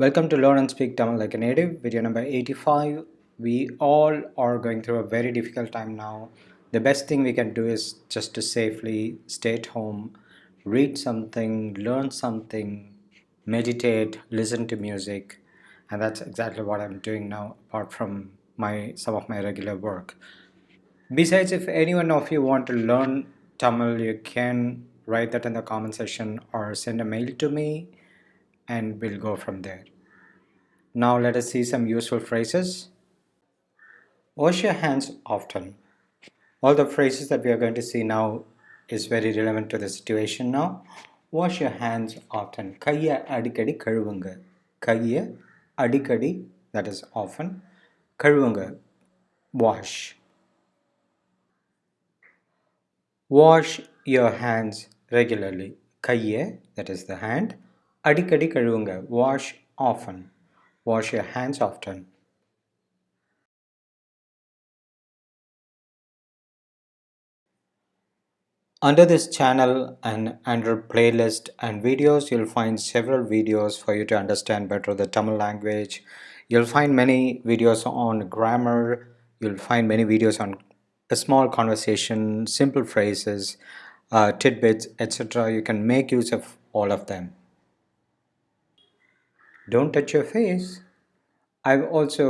Welcome to Learn and Speak Tamil Like a Native, video number 85. We all are going through a very difficult time now. The best thing we can do is just to safely stay at home, read something, learn something, meditate, listen to music, and that's exactly what I'm doing now, apart from some of my regular work. Besides, if any one of you want to learn Tamil, you can write that in the comment section or send a mail to me and we'll go from there. Now let us see some useful phrases. Wash your hands often. All the phrases that we are going to see now is very relevant to the situation now. Wash your hands often. கையை அடிக்கடி கழுவுங்க. கையை அடிக்கடி, that is often. கழுவுங்க, wash. Wash your hands regularly. கையை, that is the hand. அடிக்கடி கழுவுங்க, wash often. Wash your hands often. Under this channel and under playlist and videos, you'll find several videos for you to understand better the Tamil language. You'll find many videos on grammar. You'll find many videos on a small conversation, simple phrases, tidbits, etc. You can make use of all of them. Don't touch your face. I've also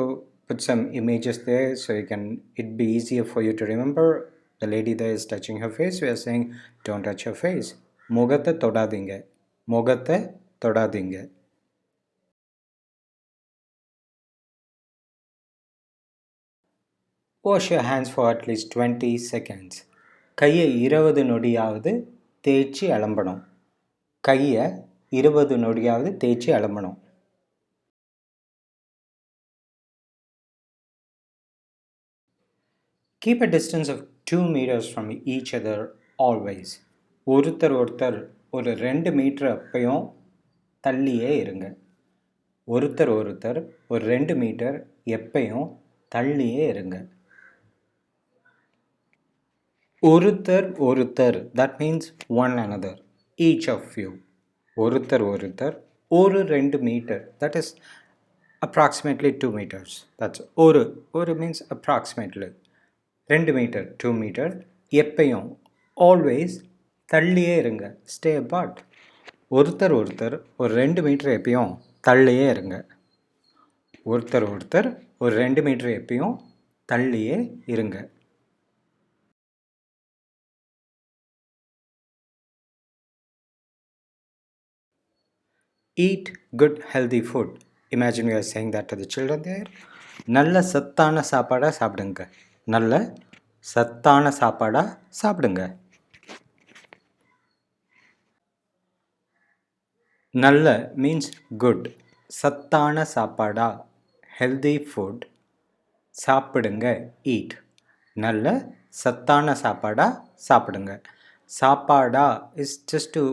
put some images there so it'd be easier for you to remember. The lady there is touching her face. We are saying don't touch your face. Mogatha todadinga. Mogatha todadinga. Wash your hands for at least 20 seconds. கையை 20 நொடியாவது தேய்ச்சி அலம்பணும். கையை 20 நொடியாவது தேய்ச்சி அலம்பணும். Keep a distance of 2 meters from each other always. ஒருத்தர் ஒரு 2 metre அப்பையும் தள்ளியே இருங்க. ஒருத்தர் ஒரு 2 மீட்டர் எப்பையும் தள்ளியே இருங்க. ஒருத்தர், that means one another, each of you. ஒருத்தர் ஒரு 2 metre, that is approximately 2 meters. That's ஒரு means approximately. 2 மீட்டர், 2 மீட்டர், எப்பையும், always, தள்ளியே இருங்க, stay apart. ஒருத்தர் ஒரு 2 மீட்டர் எப்பையும் தள்ளியே இருங்க. ஒருத்தர் ஒரு 2 மீட்டர் எப்பையும் தள்ளியே இருங்க. Eat good healthy food. Imagine we are saying that to the children there. நல்ல சத்தான சாப்பாடா சாப்பிடுங்க. நல்ல சத்தான சாப்பாடா சாப்பிடுங்க. நல்ல means good. சத்தான சாப்பாடா, healthy food. சாப்பிடுங்க, eat. நல்ல சத்தான சாப்பாடா சாப்பிடுங்க. சாப்பாடா is just to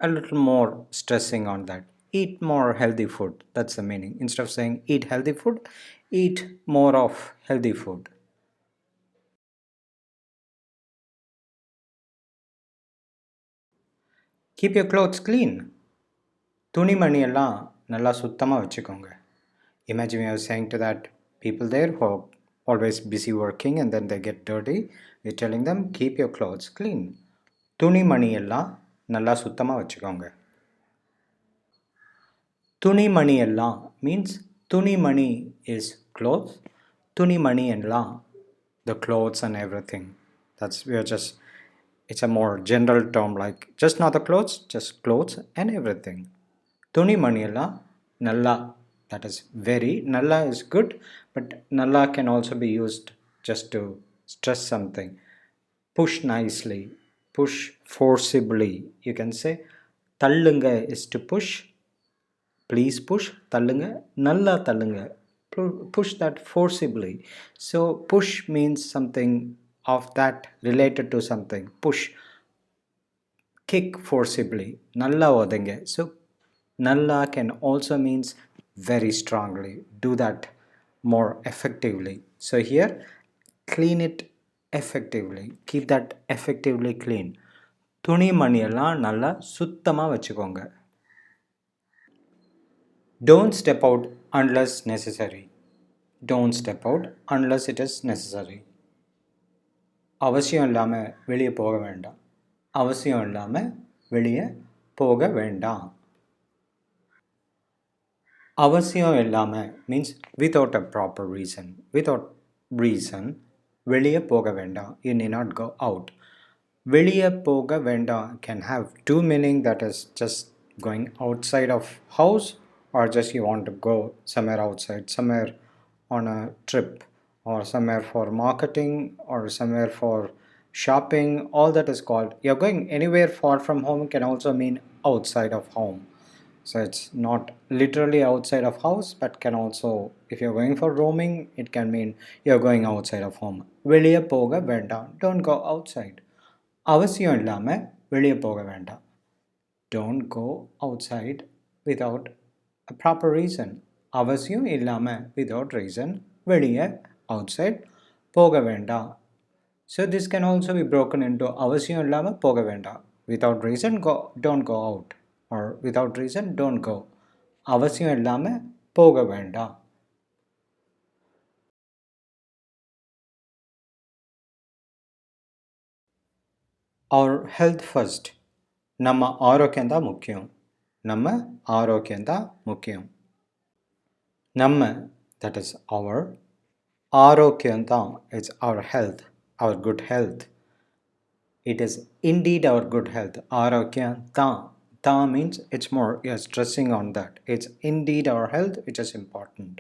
a little more stressing on that. Eat more healthy food. That's the meaning. Instead of saying eat healthy food, eat more of healthy food. Keep your clothes clean. துணிமணி எல்லாம் நல்லா சுத்தமாக வச்சுக்கோங்க. Imagine you are saying to that people there who are always busy working and then they get dirty. You're telling them keep your clothes clean. துணிமணி எல்லாம் நல்லா சுத்தமாக வச்சுக்கோங்க. துணிமணி எல்லாம் means துணிமணி is clothes. துணிமணி எல்லாம் the clothes and everything. It's a more general term, like just not the clothes, just clothes and everything. துணிமணி எல்லாம் நல்லா, that is very, nalla is good, but nalla can also be used just to stress something. Push nicely, push forcibly. You can say tallunga is to push. Please push, tallunga, nalla tallunga. Push that forcibly. So push means something of that related to something. Push, kick forcibly, nalla odinga. So nalla can also means very strongly. Do that more effectively. So here, clean it effectively. Keep that effectively clean. துணி மணியெல்லாம் நல்லா சுத்தமாக வச்சுக்கோங்க. Don't step out unless necessary. Don't step out unless it is necessary. அவசியம் இல்லாமல் வெளியே போக வேண்டாம். அவசியம் இல்லாமல் வெளியே போக வேண்டாம். அவசியம் இல்லாமல் means without a proper reason. Without reason வெளியே போக வேண்டாம். You need not go out. வெளியே போக வேண்டாம் can have two meaning, that is just going outside of house or just you want to go somewhere outside, somewhere on a trip or somewhere for marketing or somewhere for shopping. All that is called, you're going anywhere far from home can also mean outside of home. So it's not literally outside of house, but can also, if you're going for roaming, it can mean you're going outside of home. வெளியே போக வேண்டாம். Don't go outside. அவசியம் இல்லாமல் வெளியே போக வேண்டாம். Don't go outside without a proper reason. அவசியம் இல்லாமல் without reason வெளியே outside போக வேண்டாம். So this can also be broken into அவசியம் இல்லாமல் போக வேண்டாம். Without reason, don't go out. Or without reason, don't go. அவசியம் இல்லாமல் போக வேண்டாம். Our health first. நம்ம ஆரோக்கியம்தான் முக்கியம். நம்ம ஆரோக்கியம்தான் முக்கியம். நம்ம, that is our, ஆரோக்கியம்தான், it's our health, our good health. It is indeed our good health. ஆரோக்கியம்தான். Ta means it's more, you're stressing on that. It's indeed our health which is important.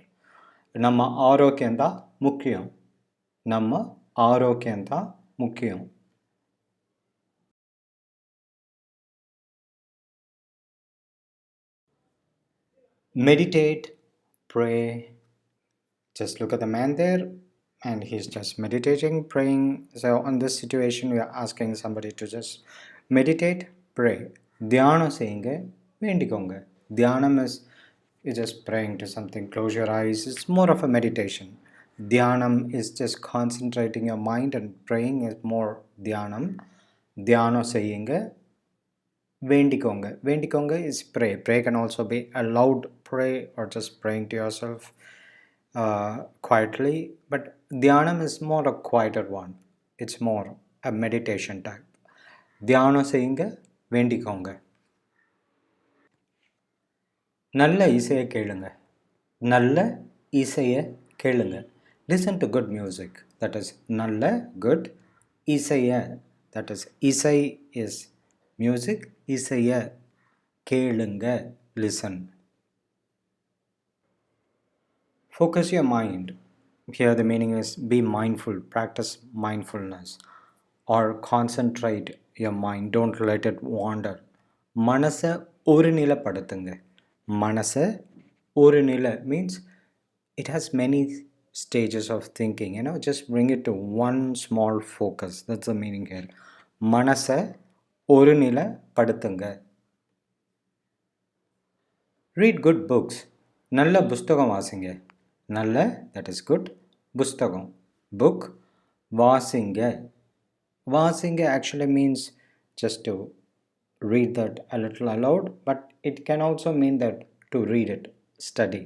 நம்ம ஆரோக்கியம்தான் முக்கியம். நம்ம ஆரோக்கியம்தான் முக்கியம். Meditate, pray. Just look at the man there and he's just meditating, praying. So on this situation we are asking somebody to just meditate, pray. தியானம் செய்யுங்க, வேண்டிக்கோங்க. தியானம் is you're just praying to something, close your eyes. It's more of a meditation. Dhyanam is just concentrating your mind, and praying is more dhyanam. Dhyano செய்யுங்க, வேண்டிக்கோங்க. வேண்டிக்கோங்க is pray. Pray can also be a loud pray or just praying to yourself quietly. But dhyanam is more a quieter one. It's more a meditation type. தியானம் செய்யுங்க, வேண்டிக்கோங்க. நல்ல இசையை கேளுங்க. நல்ல இசையை கேளுங்க. Listen to good music. That is நல்ல, good, இசையை, that is இசை is music, இசையை கேளுங்க, listen. Focus your mind. Here the meaning is be mindful, practice mindfulness or concentrate your mind. Don't let it wander. மனசை ஒருநிலைப்படுத்துங்க. மனசை ஒருநிலை means it has many stages of thinking, just bring it to one small focus. That's the meaning here. மனசை ஒருநிலைப்படுத்துங்க. Read good books. நல்ல புஸ்தகம் வாசிங்க. நல்ல, that is good, புஸ்தகம், book, வாசிங்க. வாசிங்க actually means just to read that a little aloud, but it can also mean that to read it, study.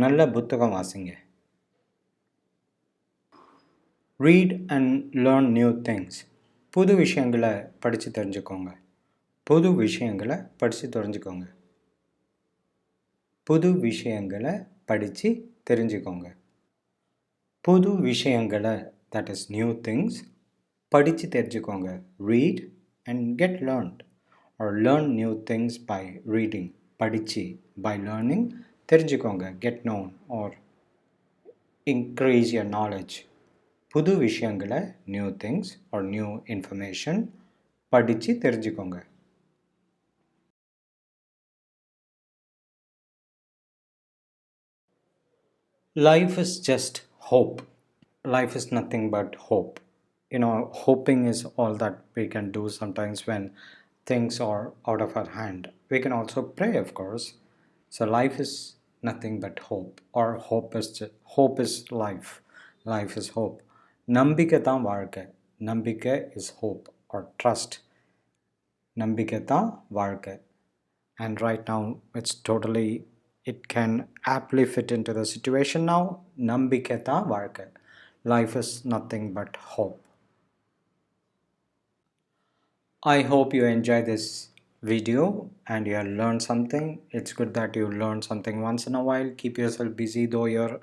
நல்ல புத்தகம் வாசிங்க. Read and learn new things. புது விஷயங்களை படித்து தெரிஞ்சுக்கோங்க. புது விஷயங்களை படித்து தெரிஞ்சுக்கோங்க. புது விஷயங்களை படித்து தெரிஞ்சுக்கோங்க. புது விஷயங்களை, that is new things, படித்து தெரிஞ்சுக்கோங்க. Read and get learned or learn new things by reading. படித்து, by learning, தெரிஞ்சுக்கோங்க, get known or increase your knowledge. புது விஷயங்களை, new things or new information, படித்து தெரிஞ்சுக்கோங்க. Life is just hope. Life is nothing but hope. Hoping is all that we can do sometimes when things are out of our hand. We can also pray, of course. So life is nothing but hope, or hope is life. Life is hope. நம்பிக்கை தான் வாழ்க்கை. நம்பிக்கை is hope or trust. நம்பிக்கை தான் வாழ்க்கை. And right now it's totally it can aptly fit into the situation now. Nambiketa Varka. Life is nothing but hope. I hope you enjoy this video and you have learned something. It's good that you learn something once in a while. Keep yourself busy though you're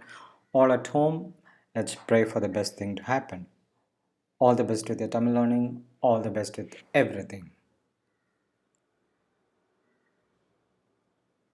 all at home. Let's pray for the best thing to happen. All the best with your Tamil learning. All the best with everything.